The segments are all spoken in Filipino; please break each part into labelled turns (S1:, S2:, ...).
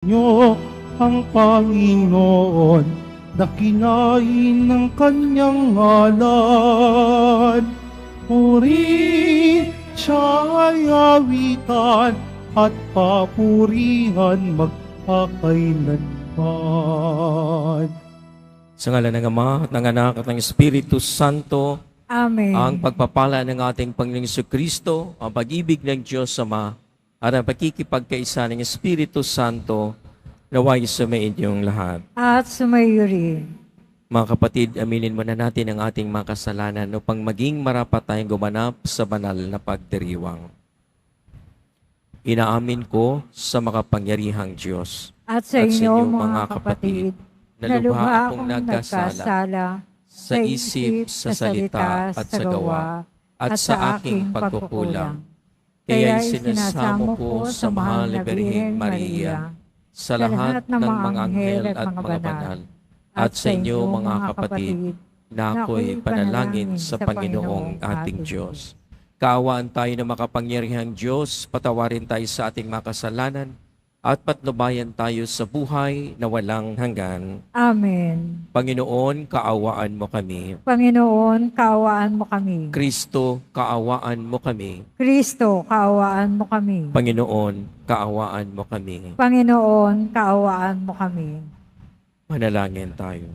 S1: Niyo ang Panginoon na kinain ng kanyang ngalan. Purihin siya'y awitan at papurihan magpakailanman.
S2: Sa ngalan ng Ama, at ng Anak, at ng Espiritu Santo,
S3: Amen.
S2: ang pagpapala ng ating Panginoong Jesucristo, ang pag-ibig ng Diyos Ama, at ang pakikipagkaisa ng Espiritu Santo, naway sumaid yung lahat.
S3: At sumayo rin.
S2: Mga kapatid, aminin muna natin ang ating mga kasalanan upang maging marapat tayong gumanap sa banal na pagdiriwang. Inaamin ko sa makapangyarihang Diyos
S3: At sa inyo, mga kapatid, na lubha akong nagkasala
S2: sa isip, sa salita, at sa gawa, at sa aking pagkukulang. Kaya sinasamo ko sa mahal na Birheng Maria, sa lahat ng mga anghel at mga banal, at sa inyo mga kapatid, na ako'y panalangin sa Panginoong ating Diyos. Kaawaan tayo ng makapangyarihang Diyos, patawarin tayo sa ating mga kasalanan, at patnubayan tayo sa buhay na walang hanggan.
S3: Amen.
S2: Panginoon, kaawaan mo kami.
S3: Panginoon, kaawaan mo kami.
S2: Kristo, kaawaan mo kami.
S3: Kristo, kaawaan mo kami.
S2: Panginoon, kaawaan mo kami.
S3: Panginoon, kaawaan mo kami.
S2: Manalangin tayo.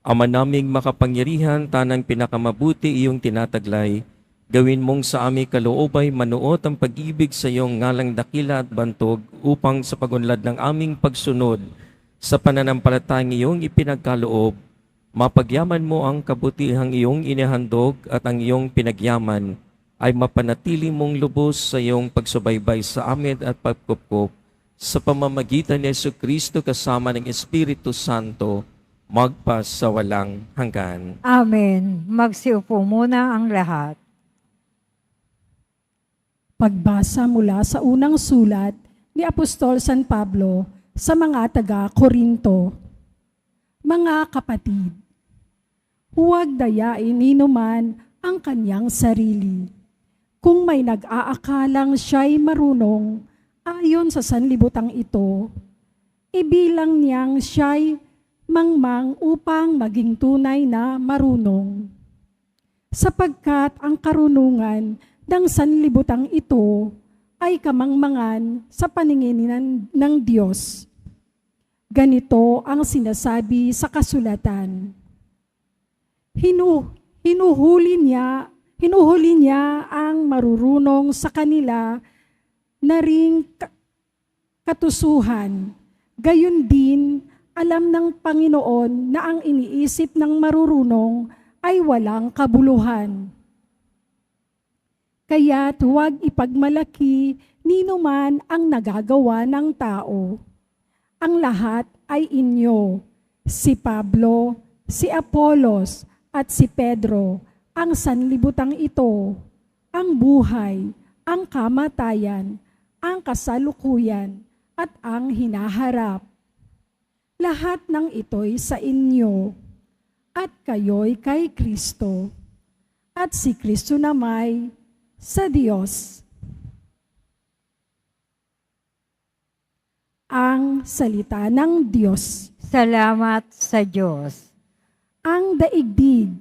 S2: Ama naming makapangyarihan, tanang pinakamabuti iyong tinataglay, gawin mong sa aming kaloobay manuot ang pag-ibig sa iyong ngalang dakila at bantog upang sa pagunlad ng aming pagsunod sa pananampalatayang iyong ipinagkaloob, mapagyaman mo ang kabutihang iyong inihandog at ang iyong pinagyaman ay mapanatili mong lubos sa iyong pagsubaybay sa amin at pagkupkup sa pamamagitan ni Jesucristo kasama ng Espiritu Santo magpas sa walang hanggan.
S3: Amen. Magsiupo muna ang lahat.
S4: Pagbasa mula sa unang sulat ni Apostol San Pablo sa mga taga-Korinto. Mga kapatid, huwag dayain ninuman ang kanyang sarili. Kung may nag-aakalang siya'y marunong ayon sa sanlibutang ito, ibilang niyang siya'y mangmang upang maging tunay na marunong. Sapagkat ang karunungan ng sanlibutang ito ay kamangmangan sa paningin ng Diyos. Ganito ang sinasabi sa kasulatan. Hinuhuli niya ang marurunong sa kanila na ring katusuhan. Gayon din, alam ng Panginoon na ang iniisip ng marurunong ay walang kabuluhan. Kaya't huwag ipagmalaki ninuman ang nagagawa ng tao. Ang lahat ay inyo, si Pablo, si Apolos, at si Pedro, ang sanlibutang ito, ang buhay, ang kamatayan, ang kasalukuyan, at ang hinaharap. Lahat ng ito'y sa inyo, at kayo'y kay Kristo, at si Kristo namay sa Diyos. Ang salita ng Diyos.
S3: Salamat sa Diyos.
S4: Ang daigdig,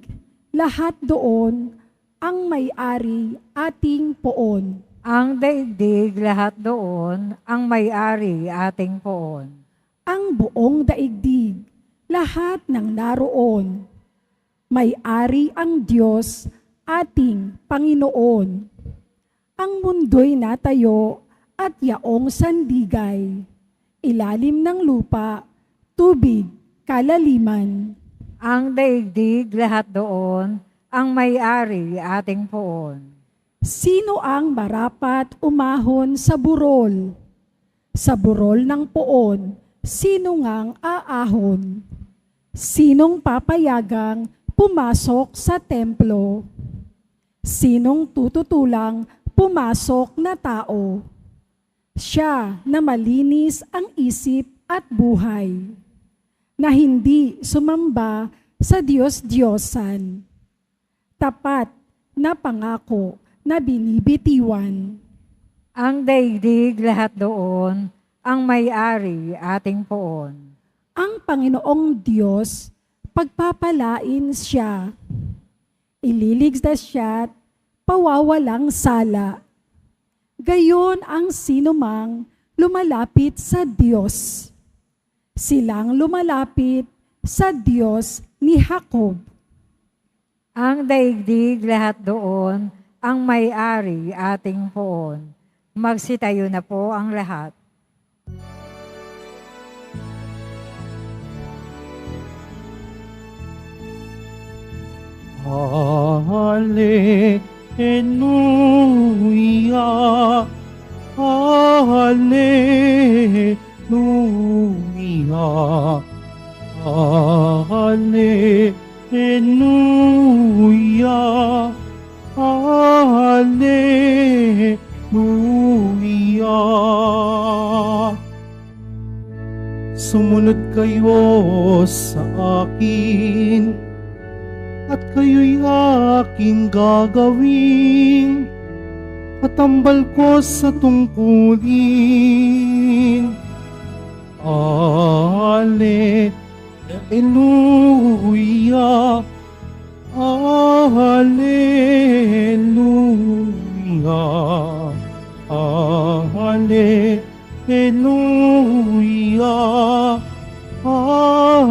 S4: lahat doon, ang may-ari ating poon.
S3: Ang daigdig lahat doon, ang may-ari ating poon.
S4: Ang buong daigdig, lahat ng naroon. May-ari ang Diyos, ating Panginoon. Ang mundo'y natayo at yaong sandigay, ilalim ng lupa, tubig, kalaliman.
S3: Ang daigdig lahat doon, ang may-ari ating poon.
S4: Sino ang marapat umahon sa burol? Sa burol ng poon, sino ngang aahon? Sinong papayagang pumasok sa templo? Sinong tututulang pumasok na tao? Siya na malinis ang isip at buhay, na hindi sumamba sa Diyos-Diyosan. Tapat na pangako na binibitiwan.
S3: Ang daigdig lahat doon, ang may-ari ating poon.
S4: Ang Panginoong Diyos, pagpapalain siya. Ililigtas siya at pawawalang sala. Gayon ang sinumang lumalapit sa Diyos. Silang lumalapit sa Diyos ni Jacob.
S3: Ang daigdig lahat doon, ang may-ari ating poon. Magsitayo na po ang lahat.
S1: Hallelujah, Hallelujah, Hallelujah, Hallelujah. Sumunod kayo sa akin, at kayo'y aking gagawin, katambal ko sa tungkulin. Hallelujah, Hallelujah, Hallelujah, Hallelujah.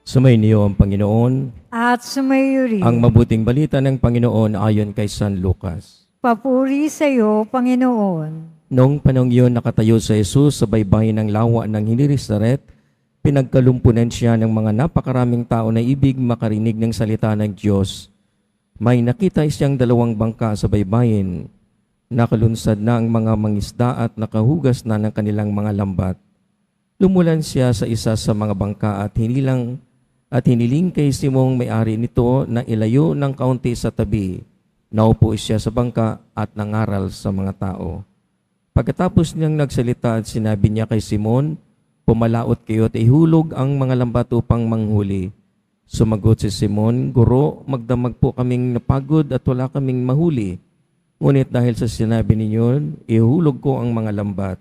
S2: Sumayin niyo ang Panginoon.
S3: At sumayo rin.
S2: Ang mabuting balita ng Panginoon ayon kay San Lucas.
S3: Papuri sa iyo, Panginoon.
S2: Noong panahon iyon, nakatayo sa Jesus sa baybayin ng lawa ng Hinisaret, pinagkalumpunan siya ng mga napakaraming tao na ibig makarinig ng salita ng Diyos. May nakita siyang dalawang bangka sa baybayin. Nakalunsad na ang mga mangisda at nakahugas na ng kanilang mga lambat. Lumulan siya sa isa sa mga bangka at hiniling kay Simong may-ari nito na ilayo ng kaunti sa tabi. Naupo siya sa bangka at nangaral sa mga tao. Pagkatapos niyang nagsalita at sinabi niya kay Simon, "Pumalaot kayo at ihulog ang mga lambat upang manghuli." Sumagot si Simon, "Guro, magdamag po kaming napagod at wala kaming mahuli. Ngunit dahil sa sinabi ninyo, ihulog ko ang mga lambat."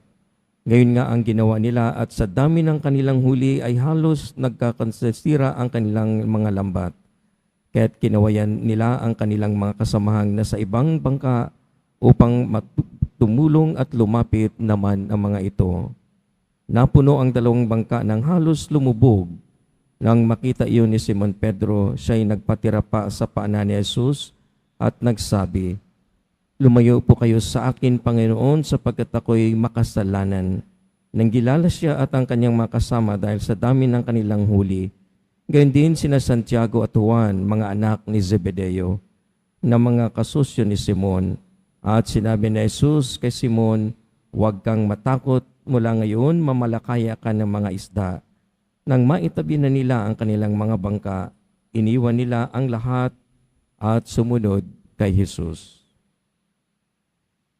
S2: Ngayon nga ang ginawa nila at sa dami ng kanilang huli ay halos nagkakansasira ang kanilang mga lambat. Kaya't kinawayan nila ang kanilang mga kasamahang na sa ibang bangka upang tumulong at lumapit naman ang mga ito. Napuno ang dalawang bangka ng halos lumubog. Nang makita iyon ni Simon Pedro, siya'y nagpatira pa sa paanan ni Jesus at nagsabi, "Lumayo po kayo sa akin, Panginoon, sapagkat ako'y makasalanan." Nanggilala siya at ang kanyang mga kasama dahil sa dami ng kanilang huli. Gayon din sina Santiago at Juan, mga anak ni Zebedeo, na mga kasosyo ni Simon. At sinabi ni Jesus kay Simon, "Huwag kang matakot, mula ngayon mamalakaya ka ng mga isda." Nang maitabi na nila ang kanilang mga bangka, iniwan nila ang lahat at sumunod kay Jesus.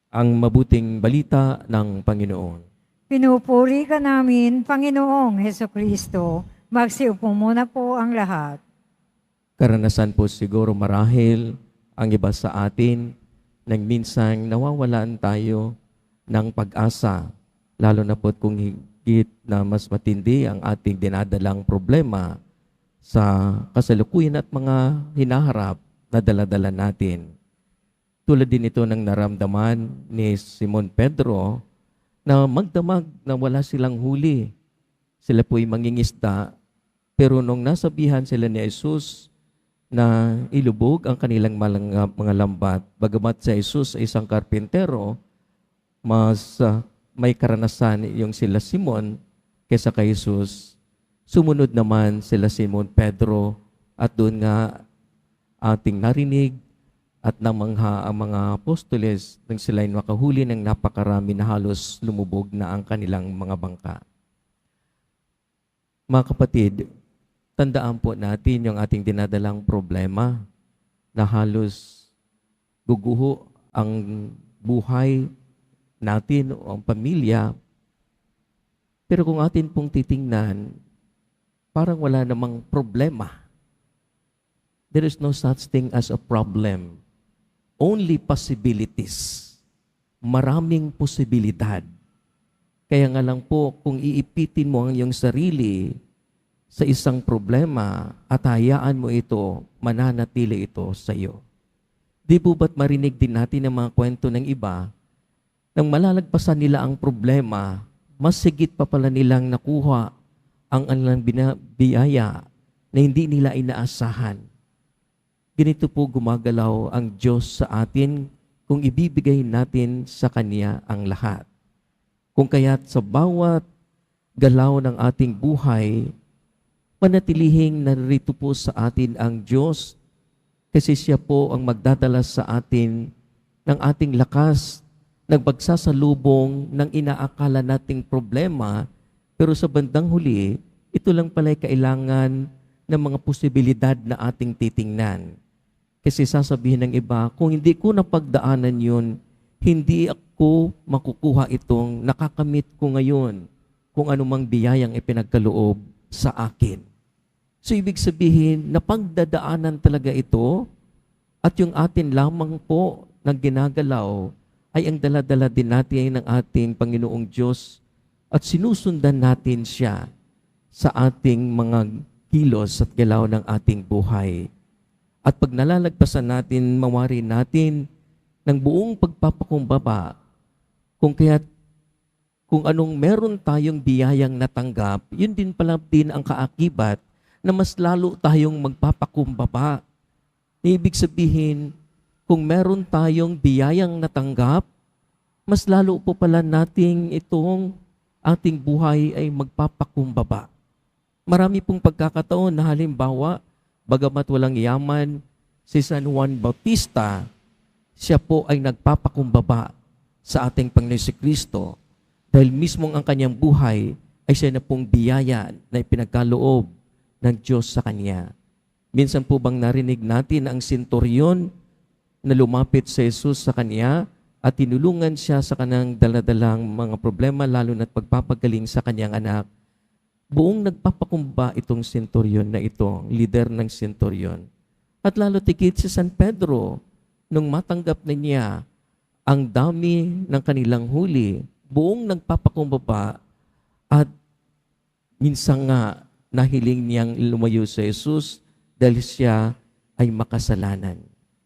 S2: Ang mabuting balita ng Panginoon.
S3: Pinupuri ka namin, Panginoong Hesukristo. Magsiupo muna po ang lahat.
S2: Karanasan po siguro marahil ang iba sa atin nang minsan nawawalan tayo ng pag-asa, lalo na po kung higit na mas matindi ang ating dinadalang problema sa kasalukuyan at mga hinaharap na dala-dala natin. Tulad din ito ng naramdaman ni Simon Pedro na magdamag na wala silang huli. Sila po'y mangingisda, pero nung nasabihan sila ni Jesus na ilubog ang kanilang mga lambat, bagamat si Jesus ay isang karpintero, mas may karanasan yung sila Simon kaysa kay Jesus. Sumunod naman sila Simon Pedro at doon nga ating narinig at namangha ang mga apostoles nang sila'y makahuli ng napakarami na halos lumubog na ang kanilang mga bangka. Mga kapatid, tandaan po natin yung ating dinadalang problema na halos guguho ang buhay natin o ang pamilya. Pero kung atin pong titingnan, parang wala namang problema. There is no such thing as a problem.
S5: only possibilities. Maraming posibilidad. Kaya nga lang po, kung iipitin mo ang iyong sarili sa isang problema at hayaan mo ito, mananatili ito sa iyo. Di po ba't marinig din natin ang mga kwento ng iba, nang malalagpasan nila ang problema, mas sigit pa pala nilang nakuha ang kanilang biyaya na hindi nila inaasahan. Ganito po gumagalaw ang Diyos sa atin kung ibibigay natin sa Kanya ang lahat. Kung kaya't sa bawat galaw ng ating buhay, manatilihing narito po sa atin ang Diyos kasi siya po ang magdadala sa atin ng ating lakas, nagpagsasalubong ng inaakala nating problema, pero sa bandang huli, ito lang pala'y kailangan ng mga posibilidad na ating titingnan. Kasi sasabihin ng iba, kung hindi ko napagdaanan yun, hindi ako makukuha itong nakakamit ko ngayon kung anumang biyayang ipinagkaloob sa akin. So ibig sabihin, napagdadaanan talaga ito at yung atin lamang po na ginagalaw ay ang dala-dala din natin ng ating Panginoong Diyos at sinusundan natin siya sa ating mga kilos at galaw ng ating buhay. At pag nalalagpasan natin, mawari natin ng buong pagpapakumbaba, kung anong meron tayong biyayang natanggap, yun din pala din ang kaakibat na mas lalo tayong magpapakumbaba. Ibig sabihin, kung meron tayong biyayang natanggap, mas lalo po pala nating itong ating buhay ay magpapakumbaba. Marami pong pagkakataon na halimbawa, bagamat walang yaman, si San Juan Bautista, siya po ay nagpapakumbaba sa ating Panginoon Kristo dahil mismong ang kanyang buhay ay siya na pong biyaya na ipinagkaloob ng Diyos sa kanya. Minsan po bang narinig natin ang senturyon na lumapit sa Jesus sa kanya at tinulungan siya sa kanyang daladalang mga problema lalo na't pagpapagaling sa kanyang anak. Buong nagpapakumba itong senturyon na ito, leader ng senturyon. At lalo tikit si San Pedro, nung matanggap na niya ang dami ng kanilang huli, buong nagpapakumbaba at minsan nga nahiling niyang lumayo sa Jesus dahil siya ay makasalanan.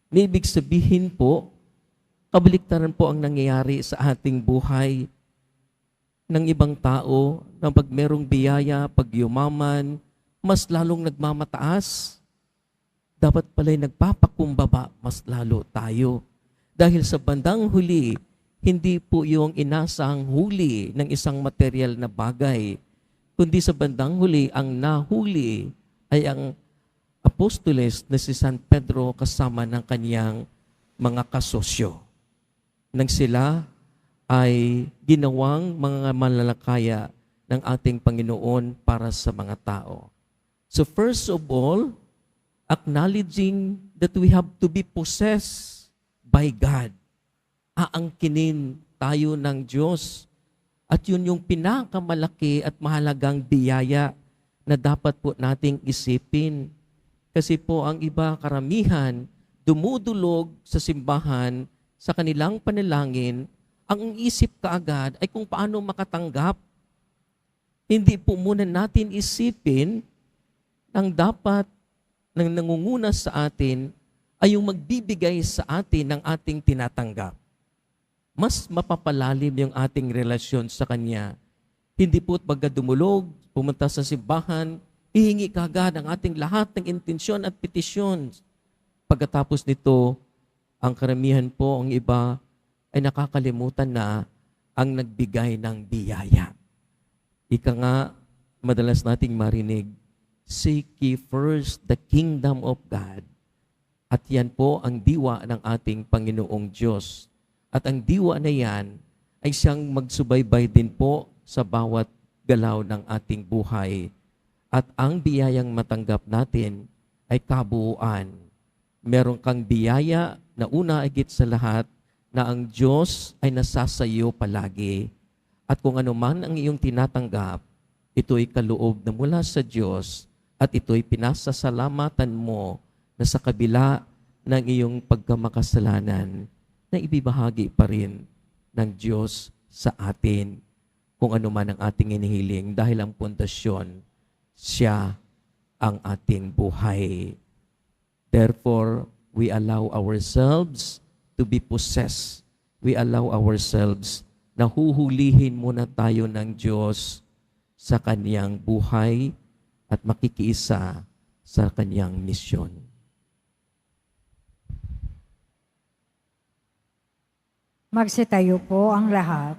S5: Ibig sabihin po, kabaliktaran po ang nangyayari sa ating buhay ng ibang tao na pag merong biyaya, pag yumaman, mas lalong nagmamataas. Dapat pala'y nagpapakumbaba mas lalo tayo. Dahil sa bandang huli, hindi po yung inasang huli ng isang material na bagay, kundi sa bandang huli, ang nahuli ay ang apostoles na si San Pedro kasama ng kanyang mga kasosyo. Nang sila ay ginawang mga malalakaya ng ating Panginoon para sa mga tao. So first of all, acknowledging that we have to be possessed by God. Aangkinin tayo ng Diyos. At yun yung pinakamalaki at mahalagang biyaya na dapat po nating isipin. Kasi po ang iba karamihan, dumudulog sa simbahan, sa kanilang panalangin, ang isip kaagad ay kung paano makatanggap. Hindi po muna natin isipin ang dapat ng nangunguna sa atin ay yung magbibigay sa atin ng ating tinatanggap. Mas mapapalalim yung ating relasyon sa Kanya. Hindi po't pagkadumulog, pumunta sa simbahan, hihingi kaagad ang ating lahat ng intensyon at petisyon. Pagkatapos nito, ang karamihan po, ang iba, ay nakakalimutan na ang nagbigay ng biyaya. Ika nga, madalas nating marinig, seek ye first the kingdom of God. At yan po ang diwa ng ating Panginoong Diyos. At ang diwa na yan ay siyang magsubaybay din po sa bawat galaw ng ating buhay. At ang biyayang matanggap natin ay kabuuan. Meron kang biyaya na una higit sa lahat na ang Diyos ay nasasayo palagi. At kung ano man ang iyong tinatanggap, ito'y kaloob na mula sa Diyos at ito'y pinasasalamatan mo na sa kabila ng iyong pagkamakasalanan na ibibahagi pa rin ng Diyos sa atin kung ano man ang ating inihiling dahil ang pundasyon, siya ang ating buhay. Therefore, we allow ourselves to be possessed. We allow ourselves na huhulihin muna tayo ng Diyos sa kanyang buhay at makikiisa sa kanyang misyon.
S3: Magsitayo po ang lahat.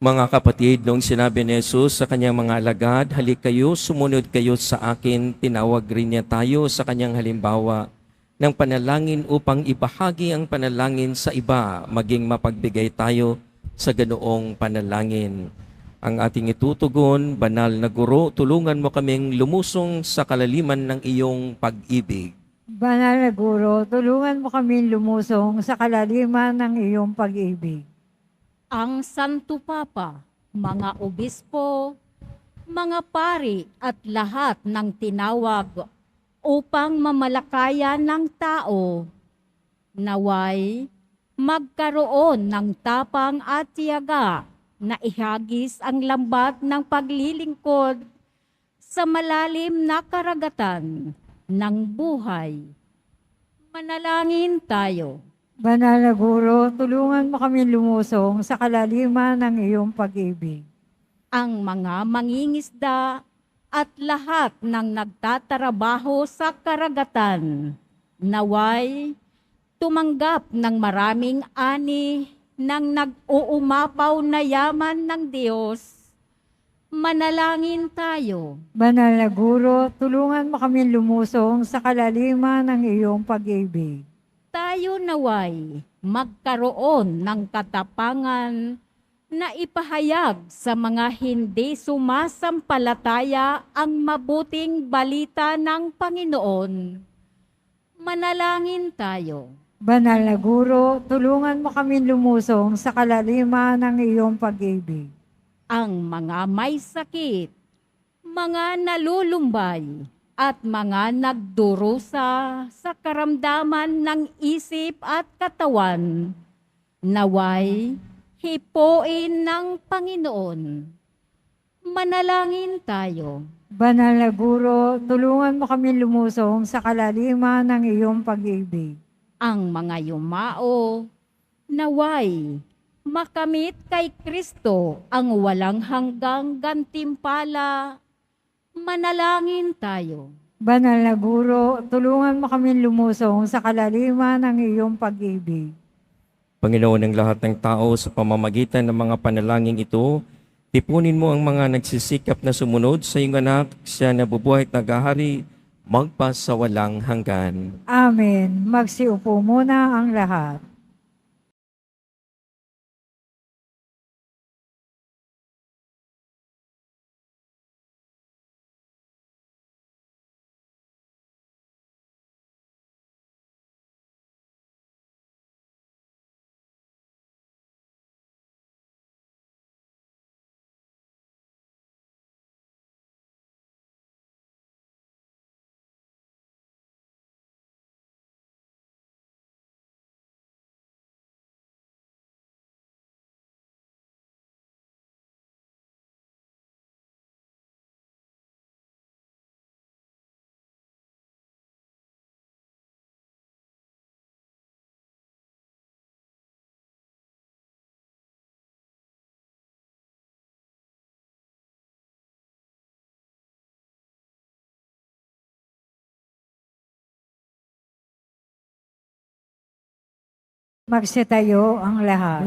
S2: Mga kapatid, noong sinabi ni Jesus sa kanyang mga alagad, "Halik kayo, sumunod kayo sa akin," tinawag rin niya tayo sa kanyang halimbawa ng panalangin upang ibahagi ang panalangin sa iba, maging mapagbigay tayo sa ganoong panalangin. Ang ating itutugon, banal na guro, tulungan mo kaming lumusong sa kalaliman ng iyong pag-ibig.
S3: Banal na Guro, tulungan mo kami lumusong sa kalaliman ng iyong pag-ibig.
S6: Ang Santo Papa, mga obispo, mga pari at lahat ng tinawag upang mamalakayan ng tao, naway magkaroon ng tapang at tiyaga na ihagis ang lambat ng paglilingkod sa malalim na karagatan ng buhay. Manalangin tayo.
S3: Banal na Guro, tulungan mo kami lumusong sa kalaliman ng iyong pag-ibig.
S6: Ang mga mangingisda at lahat ng nagtatrabaho sa karagatan, naway tumanggap ng maraming ani ng nag-uumapaw na yaman ng Diyos. Manalangin tayo.
S3: Banal na Guro, tulungan mo kami lumusong sa kalaliman ng iyong pag-ibig.
S6: Tayo naway magkaroon ng katapangan na ipahayag sa mga hindi sumasampalataya ang mabuting balita ng Panginoon. Manalangin tayo.
S3: Banal na Guro, tulungan mo kami lumusong sa kalaliman ng iyong pag-ibig.
S6: Ang mga may sakit, mga nalulumbay, at mga nagdurusa sa karamdaman ng isip at katawan, naway hipuin ng Panginoon. Manalangin tayo.
S3: Banal na Guro, tulungan mo kami lumusong sa kalaliman ng iyong pag-ibig.
S6: Ang mga yumao, naway makamit kay Kristo ang walang hanggang gantimpala. Manalangin tayo.
S3: Banal na Guro, tulungan mo kami lumusong sa kalaliman ng iyong pag-ibig.
S2: Panginoon ng lahat ng tao, sa pamamagitan ng mga panalangin ito, tipunin mo ang mga nagsisikap na sumunod sa iyong anak, siya na bubuhay at naghahari, magpasawalang hanggan.
S3: Amen. Magsiupo muna ang lahat. Magsitayo ang lahat.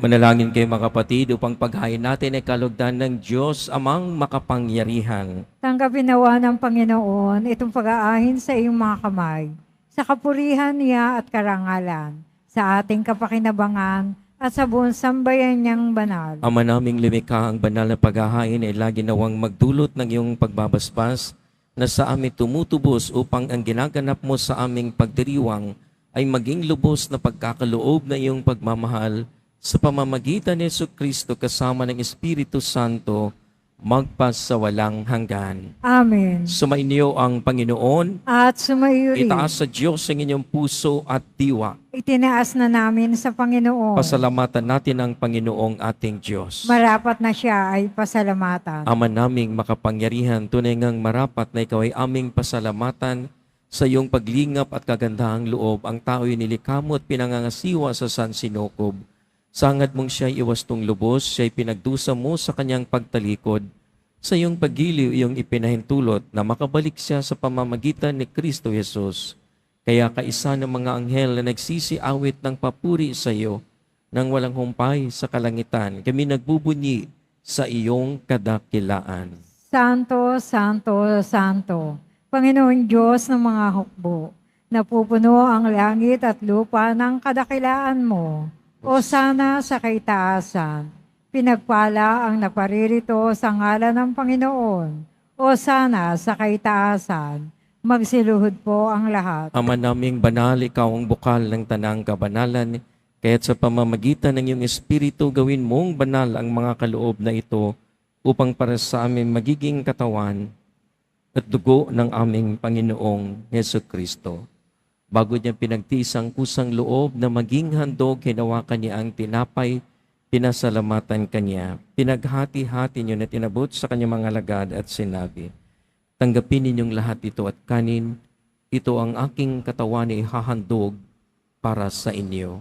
S2: Manalangin kayo mga kapatid upang paghain natin ay kalugdan ng Diyos amang makapangyarihan.
S3: Tanggapin nawa ng Panginoon itong pag-aahin sa iyong mga kamay, sa kapurihan niya at karangalan, sa ating kapakinabangan at sa buong sambayan niyang banal.
S2: Ama naming lumikha, ang banal na paghahain ay lagi nawang magdulot ng iyong pagbabasbas na sa amin tumutubos upang ang ginaganap mo sa aming pagdiriwang ay maging lubos na pagkakaloob na iyong pagmamahal sa pamamagitan ni Jesucristo kasama ng Espiritu Santo magpas sa walang hanggan.
S3: Amen.
S2: Sumainyo ang Panginoon.
S3: At sumaiyo rin.
S2: Itaas sa Diyos ang inyong puso at diwa.
S3: Itinaas na namin sa Panginoon.
S2: Pasalamatan natin ang Panginoong ating Diyos.
S3: Marapat na siya ay pasalamatan.
S2: Ama naming makapangyarihan, tunay ngang marapat na ikaw ay aming pasalamatan sa iyong paglingap at kagandahang loob. Ang tao'y nilikamo at pinangangasiwa sa San Sinocob. Sangad mong siya'y iwastong lubos, siya'y pinagdusa mo sa kanyang pagtalikod. Sa iyong paggiliw, iyong ipinahintulot na makabalik siya sa pamamagitan ni Kristo Jesus. Kaya kaisa ng mga anghel na nagsisiawit ng papuri sa iyo, nang walang humpay sa kalangitan, kami nagbubunyi sa iyong kadakilaan.
S3: Santo, Santo, Santo, Panginoon Diyos ng mga hukbo, napupuno ang langit at lupa ng kadakilaan mo. O sana sa kaitaasan, pinagpala ang naparirito sa ngalan ng Panginoon. O sana sa kaitaasan, magsiluhod po ang lahat.
S2: Ama naming banal, ikaw ang bukal ng tanang kabanalan, kaya't sa pamamagitan ng iyong Espiritu gawin mong banal ang mga kaloob na ito upang para sa amin magiging katawan at dugo ng aming Panginoong Heso Kristo. Bago niya pinagtiis ang kusang loob na maging handog, hinawakan niya ang tinapay, pinasalamatan kanya. Pinaghati-hati niyo na tinabot sa kanyang mga alagad at sinabi, tanggapin ninyong lahat ito at kanin, ito ang aking katawan na ihahandog para sa inyo.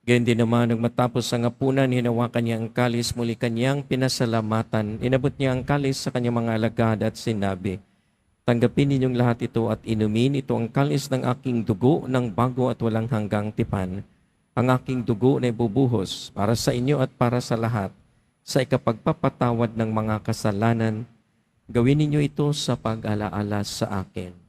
S2: Gayon din naman, nang matapos ang hapunan, hinawakan niya ang kalis, muli kanyang pinasalamatan. Inabot niya ang kalis sa kanyang mga alagad at sinabi, tanggapin ninyong lahat ito at inumin, ito ang kalis ng aking dugo ng bago at walang hanggang tipan. Ang aking dugo na ibubuhos para sa inyo at para sa lahat, sa ikapagpapatawad ng mga kasalanan. Gawin ninyo ito sa pag-alaala sa akin.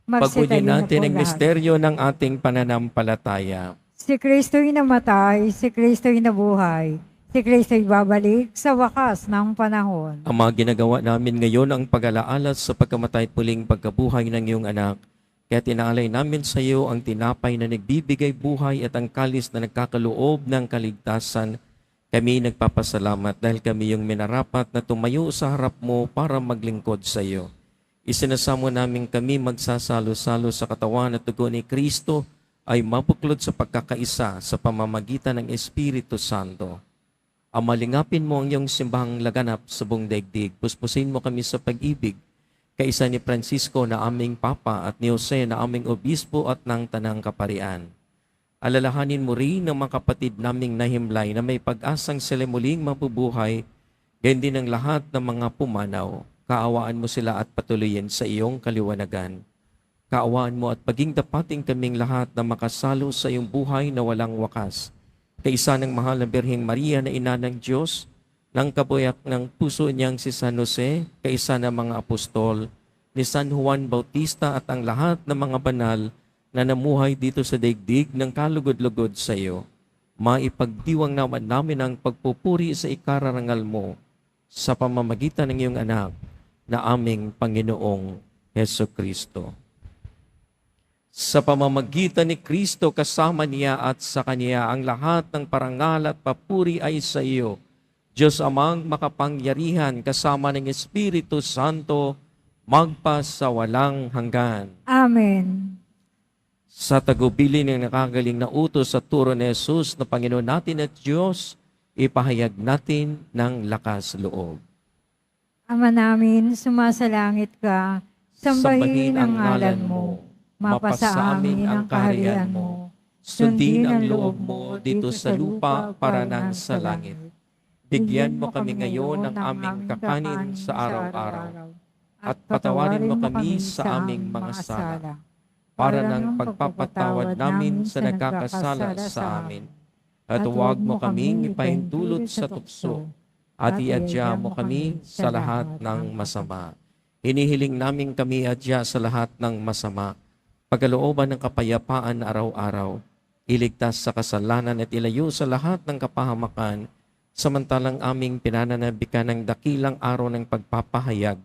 S2: Pagpuni natin ang misteryo ng ating pananampalataya.
S3: Si Kristo'y namatay, si Kristo'y nabuhay, si Kristo'y babalik sa wakas ng panahon.
S2: Ama, ginagawa namin ngayon ang pag-alaala sa pagkamatay puling pagkabuhay ng iyong anak. Kaya tinaalay namin sa iyo ang tinapay na nagbibigay buhay at ang kalis na nagkakaloob ng kaligtasan. Kami nagpapasalamat dahil kami yung minarapat na tumayo sa harap mo para maglingkod sa iyo. Isinasamo namin kami magsasalo-salo sa katawan at dugo ni Kristo ay mabuklod sa pagkakaisa sa pamamagitan ng Espiritu Santo. Ama, lingapin mo ang iyong simbahang laganap sa buong daigdig. Puspusin mo kami sa pag-ibig, kaisa ni Francisco na aming Papa at ni Jose na aming Obispo at ng Tanang Kaparian. Alalahanin mo rin ng mga kapatid naming nahimlay na may pag-asang sila muling mabubuhay, gayon din ang lahat ng mga pumanaw. Kaawaan mo sila at patuloyin sa iyong kaliwanagan. Kaawaan mo at paging dapating kaming lahat na makasalo sa iyong buhay na walang wakas. Kaisa ng mahal na Birheng Maria na ina ng Diyos, ng kabuyak ng puso niyang si San Jose, kaisa ng mga apostol, ni San Juan Bautista at ang lahat ng mga banal na namuhay dito sa daigdig ng kalugod-lugod sa iyo. Maipagdiwang naman namin ang pagpupuri sa ikararangal mo sa pamamagitan ng iyong anak, na aming Panginoong Heso Kristo. Sa pamamagitan ni Kristo, kasama niya at sa Kanya, ang lahat ng parangal at papuri ay sa iyo, Diyos Amang makapangyarihan, kasama ng Espiritu Santo, magpas sa walang hanggan.
S3: Amen.
S2: Sa tagubilin ng nakagaling na utos sa turo ni Jesus na Panginoon natin at Diyos, ipahayag natin ng lakas loob.
S3: Ama namin, sumasalangit ka, sambahin ang ngalan mo, mapasa amin ang kaharian mo, sundin ang loob mo dito sa lupa para nang sa langit. Bigyan mo kami ngayon ng aming kakanin sa araw-araw, at patawarin mo kami sa aming mga sala, para ng pagpapatawad namin sa nagkakasala sa amin. At huwag mo kaming ipahintulot sa tukso, at iadya mo kami sa lahat ng masama. Hinihiling namin kami adya sa lahat ng masama, pagkalooban ng kapayapaan araw-araw,
S2: iligtas sa kasalanan at ilayo sa lahat ng kapahamakan, samantalang aming pinananabikan ng dakilang araw ng pagpapahayag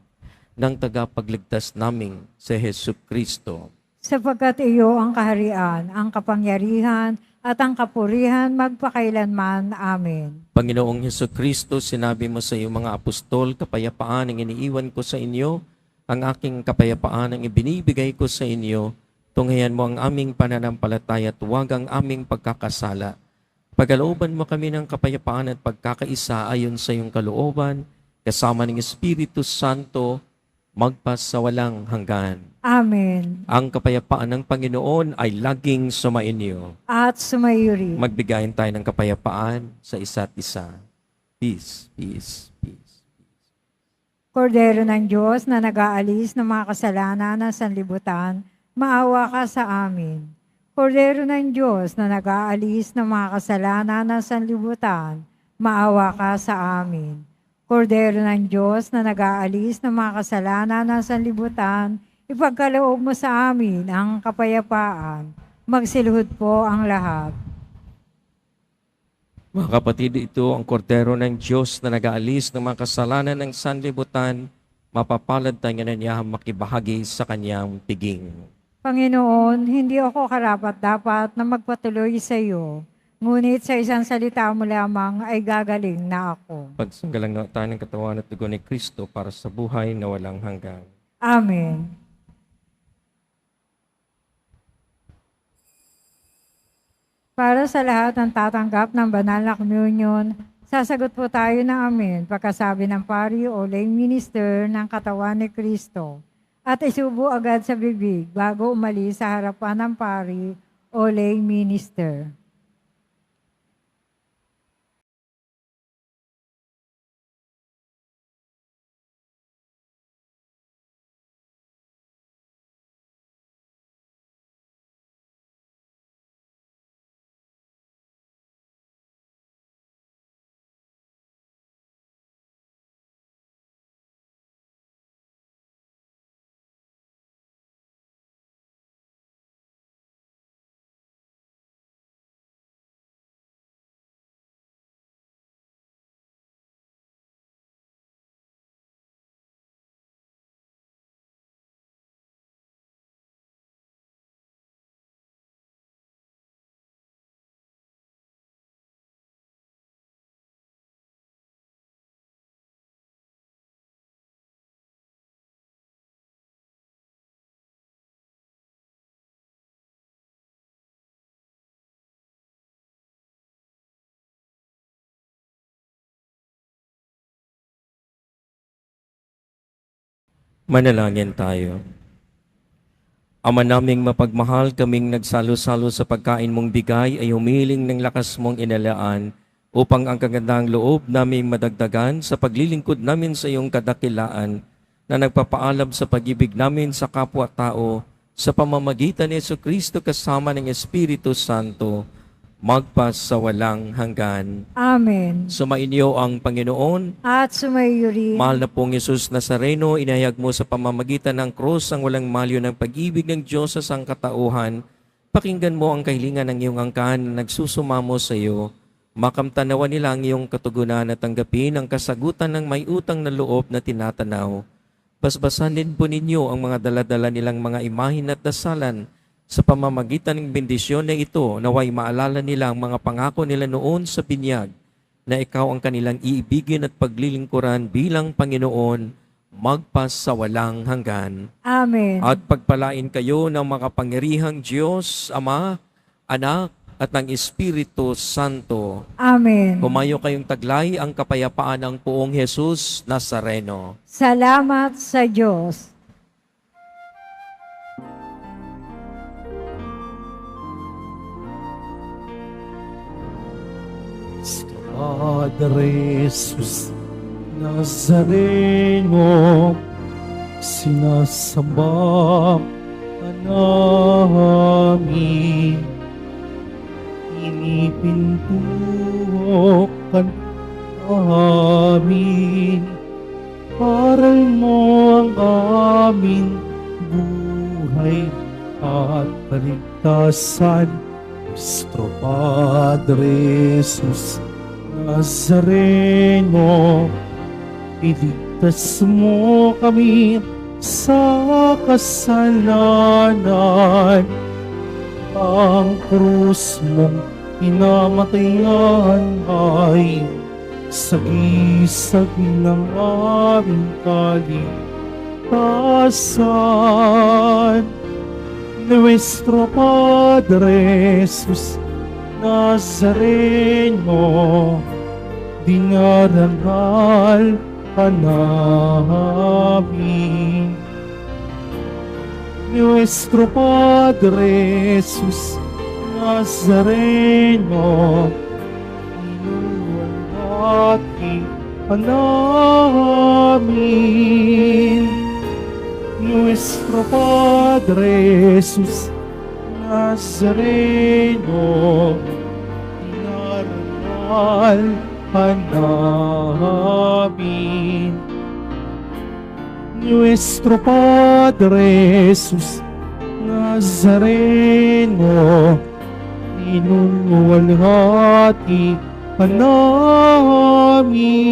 S2: ng tagapagligtas naming si Hesus Kristo.
S3: Sapagkat iyo ang kaharian, ang kapangyarihan, at ang kapurihan magpakailanman. Amen.
S2: Panginoong Hesus Kristo, sinabi mo sa iyong mga apostol, kapayapaan ang iniiwan ko sa inyo, ang aking kapayapaan ang ibinibigay ko sa inyo, tunghayan mo ang aming pananampalataya at huwag ang aming pagkakasala. Pagalooban mo kami ng kapayapaan at pagkakaisa ayon sa iyong kalooban, kasama ng Espiritu Santo, magpasawalang hanggan.
S3: Amen.
S2: Ang kapayapaan ng Panginoon ay laging sumainyo.
S3: At sumayo rin.
S2: Magbigayin tayo ng kapayapaan sa isa't isa. Peace, peace, peace.
S3: Kordero ng Diyos na nag-aalis ng mga kasalanan ng sanlibutan, maawa ka sa amin. Kordero ng Diyos na nag-aalis ng mga kasalanan ng sanlibutan, maawa ka sa amin. Kordero ng Diyos na nag-aalis ng mga kasalanan ng sanlibutan, ipagkaloob mo sa amin ang kapayapaan. Magsiluhod po ang lahat.
S2: Mga kapatid, ito ang kordero ng Diyos na nag-aalis ng mga kasalanan ng sanlibutan, mapapalad tayo na niya makibahagi sa kanyang piging.
S3: Panginoon, hindi ako karapat-dapat na magpatuloy sa iyo, ngunit sa isang salita mo lamang ay gagaling na ako.
S2: Pagsanggalang na tayo ng katawan at dugo ni Kristo para sa buhay na walang hanggan.
S3: Amen. Para sa lahat ng tatanggap ng banal na communion, sasagot po tayo ng amen pagkasabi ng pari o lay minister ng katawan ni Kristo at isubo agad sa bibig bago umalis sa harapan ng pari o lay minister.
S2: Manalangin tayo. Ama naming mapagmahal, kaming nagsalo-salo sa pagkain mong bigay ay humiling ng lakas mong inalaan upang ang kagandang loob naming madagdagan sa paglilingkod namin sa iyong kadakilaan na nagpapaalam sa pag-ibig namin sa kapwa-tao sa pamamagitan ni Jesucristo kasama ng Espiritu Santo, magpasawalang hanggan.
S3: Amen.
S2: Sumainyo ang Panginoon.
S3: At sumayo rin.
S2: Mahal na pong Jesus Nazareno, inahayag mo sa pamamagitan ng krus ang walang malyo ng pag-ibig ng Diyos sa sangkatauhan. Pakinggan mo ang kahilingan ng iyong angkan na nagsusumamo sa iyo. Makamtanawan nila ang iyong katugunan at tanggapin ang kasagutan ng may utang na loob na tinatanaw. Basbasan din po ninyo ang mga daladala nilang mga imahin at dasalan. Sa pamamagitan ng bendisyon na ito, naway maalala nila ang mga pangako nila noon sa binyag na ikaw ang kanilang iibigin at paglilingkuran bilang Panginoon, magpasawalang hanggan.
S3: Amen.
S2: At pagpalain kayo ng makapangyarihang Diyos, Ama, Anak, at ng Espiritu Santo.
S3: Amen.
S2: Humayo kayong taglay ang kapayapaan ng Poong Jesus Nazareno.
S3: Salamat sa Diyos.
S1: Padre Jesus Nazareno, sinasamba ka namin. Inipintukan amin, aral mo ang aming buhay at kaligtasan. Nuestro Padre Jesus Nazareno, iligtas mo kami sa kasalanan. Ang krus mong pinamatayan ay sagisag ng aming kaligtasan. Nuestro Padre Jesus Nazareno, dinarangal ka namin. Nuestro Padre Jesus Nazareno, inuwalhati ka namin. Nuestro Padre Jesus Nazareno, dinarangal ka namin. Nuestro Padre Jesus Nazareno, inuwalhati ka namin.